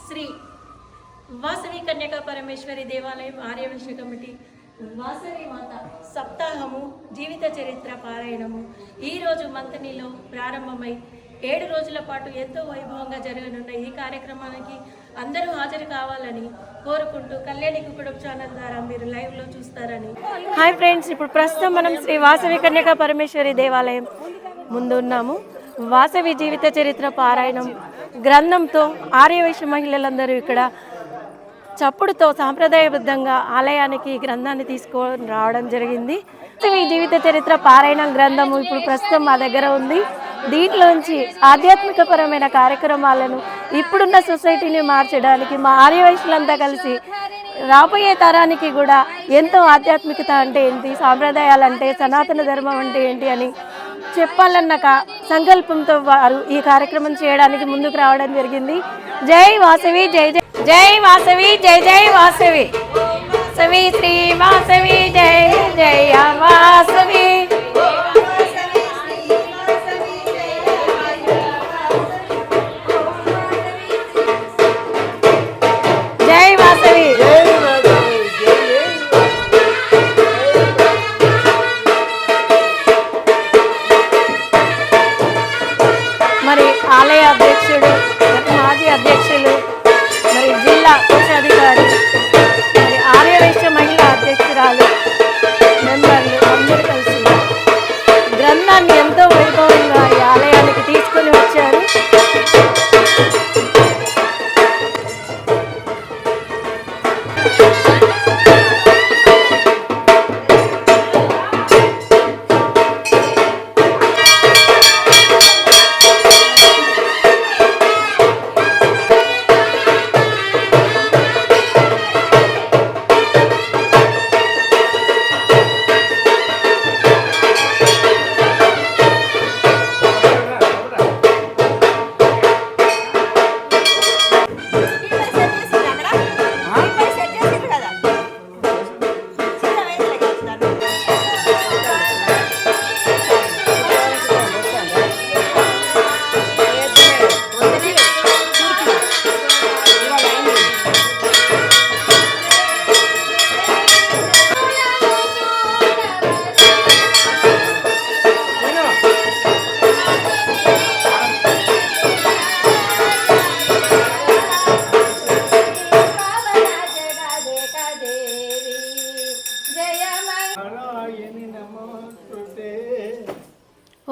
శ్రీ వాసవి కన్యకా పరమేశ్వరి దేవాలయం ఆర్యవైశ్య కమిటీ వాసవి మాత సప్తాహము జీవిత చరిత్ర పారాయణము ఈరోజు మంతనిలో ప్రారంభమై 7 రోజుల పాటు ఎంతో వైభవంగా జరగనున్న ఈ కార్యక్రమానికి అందరూ హాజరు కావాలని కోరుకుంటూ కళ్యాణి కుకుడుం ఛానల్ ద్వారా మీరు లైవ్లో చూస్తారని. హాయ్ ఫ్రెండ్స్, ఇప్పుడు ప్రస్తుతం మనం శ్రీ వాసవి కన్యకా పరమేశ్వరి దేవాలయం ముందు ఉన్నాము. వాసవి జీవిత చరిత్ర పారాయణం గ్రంథంతో ఆర్యవైశ్య మహిళలందరూ ఇక్కడ చప్పుడుతో సాంప్రదాయబద్ధంగా ఆలయానికి గ్రంథాన్ని తీసుకొని రావడం జరిగింది. వాసవి జీవిత చరిత్ర పారాయణం గ్రంథము ఇప్పుడు ప్రస్తుతం మా దగ్గర ఉంది. దీంట్లోంచి ఆధ్యాత్మికపరమైన కార్యక్రమాలను ఇప్పుడున్న సొసైటీని మార్చడానికి మా ఆర్యవైశ్యులంతా కలిసి రాబోయే తరానికి కూడా ఎంతో ఆధ్యాత్మికత అంటే ఏంటి, సాంప్రదాయాలు అంటే, సనాతన ధర్మం అంటే ఏంటి అని చెప్పాలన్న సంకల్పంతో వారు ఈ కార్యక్రమం చేయడానికి ముందుకు రావడం జరిగింది. జై వాసవి, జై జై జై వాసవి, జై జై వాసవి, వాసవి శ్రీ వాసవి, జై జయ వాసవి. జై వాసవి. మరి ఆలయ అధ్యక్షుడు, మాజీ అధ్యక్షులు, మరి జిల్లా కోశాధికారి, మరి ఆర్యవైశ్య మహిళా అధ్యక్షురాలు, మెంబర్లు అందరూ కలిసి గ్రంథాన్ని ఎంతో వైభవంగా ఈ ఆలయానికి తీసుకొని వచ్చారు.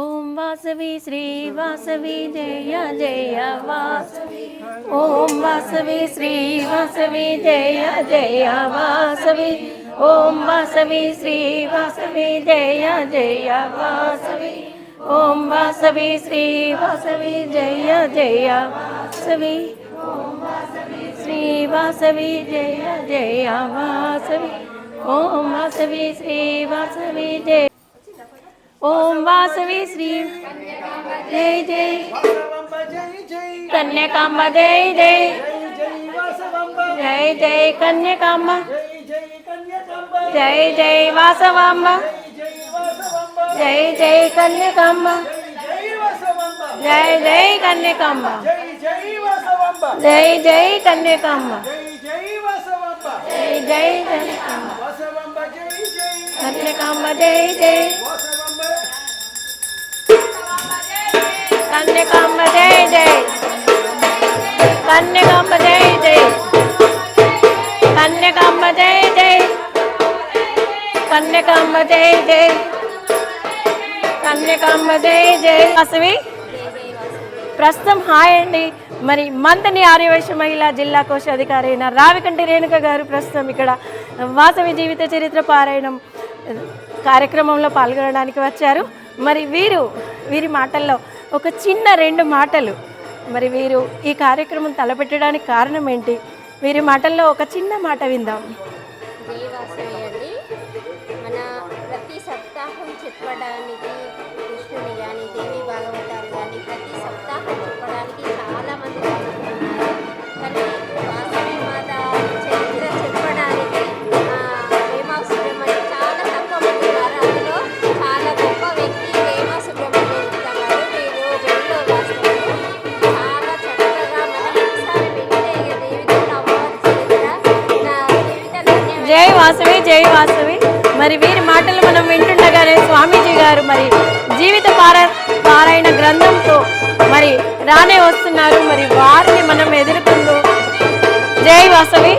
ఓం వాసవి శ్రీ వాసవి, జయ జయ వాసవి. ఓం వాసవి శ్రీ వాసవి, జయ జయ వాసవి. ఓం వాసవి శ్రీ వాసవి, జయ జయ వాసవి. ఓం వాసవి శ్రీ వాసవి, జయ జయ వాసవి. ఓం వాసవి శ్రీ వాసవి, జయ జయ వాసవి. ఓం వాసవి శ్రీ వాసవి, జయ. ఓం వాసవి శ్రీ జై జై కన్యకాంబ, జై జై జై జై కన్యకాంబ, జై జై వాసవాంబ, జై జై కన్యకాంబ, జై జై కన్యకాంబ, జై జై కన్యకాంబ, జై జై కన్యకాంబ, కన్యకాంబ, జై జై కన్యకాంబ, జై జై కన్యకాంబ, జై జై కన్యకాంబ, జై జై కన్యకాంబ, జై జై కన్యకాంబ, జై జై వాసవి. ప్రస్తుతం హాయ్ అండి. మరి మంతని ఆర్యవైశ్య మహిళా జిల్లా కోశాధికారి అయిన రావికంటి రేణుక గారు ప్రస్తుతం ఇక్కడ వాసవి జీవిత చరిత్ర పారాయణం కార్యక్రమంలో పాల్గొనడానికి వచ్చారు. మరి వీరి మాటల్లో ఒక చిన్న 2 మాటలు, మరి వీరు ఈ కార్యక్రమం తలపెట్టడానికి కారణం ఏంటి, వీరి మాటల్లో ఒక చిన్న మాట విందాం. జై వాసవి అండి. మన ప్రతి సప్తాహం చెప్పడానికి కృష్ణుని కానీ, దేవి భాగవతాలు కానీ ప్రతి సప్తాహం చెప్పడానికి చాలామంది ఉన్నారు. కానీ వాసవి మాత చరిత్ర చెప్పడానికి వేమా సుబ్రహ్మణ్యం చాలా తక్కువ మంది ఉన్నారు. అందులో చాలా గొప్ప వ్యక్తి వేమా సుబ్రహ్మణ్యం గారు. మీరు వెళ్ళి వాస్తవం చాలా చక్కగా మనం ఒకసారి వెళ్తే జై వాసవి జై వాసవి. మరి వీరి మాటలు మనం వింటుండగానే స్వామీజీ గారు మరి జీవిత పారాయణ గ్రంథంతో మరి రానే వస్తున్నారు. మరి వారిని మనం ఎదుర్కొంటూ జై వాసవి.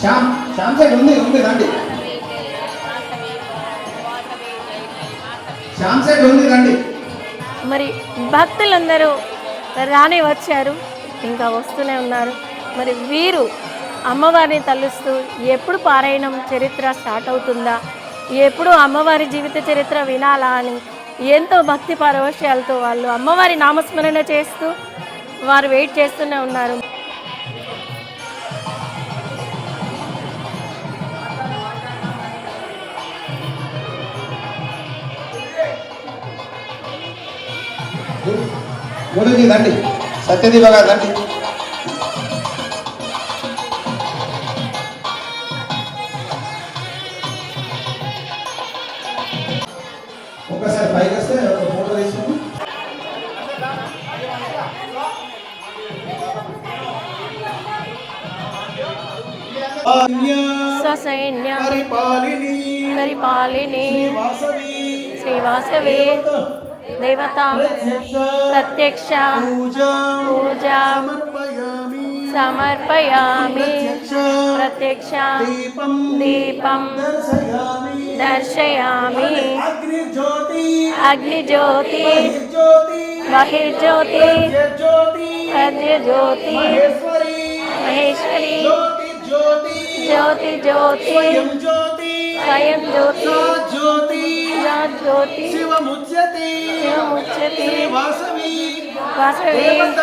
శ్యామ్ సైడ్ ఉంది రండి. శ్యామ్ సైడ్ ఉంది రండి. మరి భక్తులందరూ రానే వచ్చారు, ఇంకా వస్తూనే ఉన్నారు. మరి వీరు అమ్మవారిని తలుస్తూ ఎప్పుడు పారాయణం చరిత్ర స్టార్ట్ అవుతుందా, ఎప్పుడు అమ్మవారి జీవిత చరిత్ర వినాలా అని ఎంతో భక్తి పారవశ్యాలతో వాళ్ళు అమ్మవారి నామస్మరణ చేస్తూ వారు వెయిట్ చేస్తూనే ఉన్నారు. గురుజీ రండి, సత్యదీప గారు రండి. ఒకసారి పైకి వస్తే ఒక ఫోటో తీసుకుని ససైన్య పరిపాలిని శ్రీవాసవి దేవత ప్రత్యక్ష పూజా సమర్పయామి. ప్రత్యక్ష దీపం దర్శయామి. అగ్నిజ్యోతి బహిర్జ్యోతి ప్రజ్ఞజ్యోతి మహేశ్వరి జ్యోతి జ్యోతి స్వయం జ్యోతి జ్యోతి శివముచ్యతి వాసవి దేవత.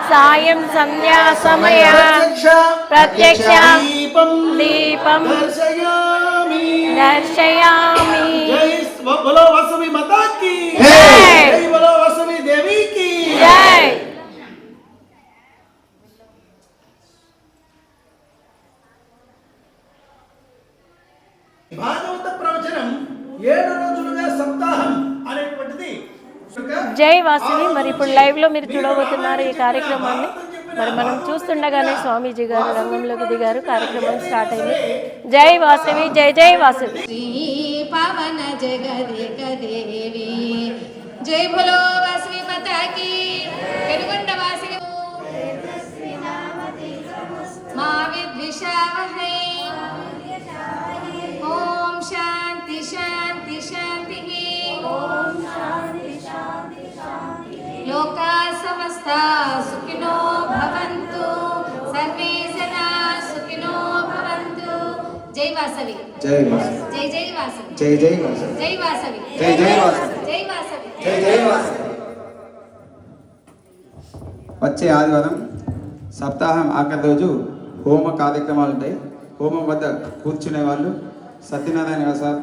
సాయం సంధ్యా సమయ ప్రత్యక్ష దీపం దర్శయామి. బోలో వాసవి మాతా కీ జై. బోలో వాసవి దేవి కీ జై. భాగవత ప్రవచనం 7 రోజులుగా సప్తాహం అనేటువంటిది. జై వాసవి. మరి ఇప్పుడు లైవ్ లో మీరు చూడబోతున్నారు ఈ కార్యక్రమాన్ని. మరి మనం చూస్తుండగానే స్వామీజీ గారు రంగంలోకి దిగారు, కార్యక్రమం స్టార్ట్ అయింది. జై వాసవి జై జై వాసవి. శ్రీ పవన జగదేక దేవి జై భోలో వాసవి మాతా కీ. పెనుగొండ వాసవి మా విద్విషావహై. ఓం శాంతి శాంతి శాంతి. లోకా సమస్తా సుఖినో భవంతు. సర్వే జనా సుఖినో భవంతు. జై వాసవి జై వాసవి జై జై వాసవి జై జై వాసవి జై వాసవి జై జై వాసవి జై వాసవి జై జై వాసవి. వచ్చే ఆదివారం సప్తాహం ఆఖరి రోజు హోమ కార్యక్రమాలు ఉంటాయి. హోమం వద్ద కూర్చునే వాళ్ళు సత్యనారాయణ సార్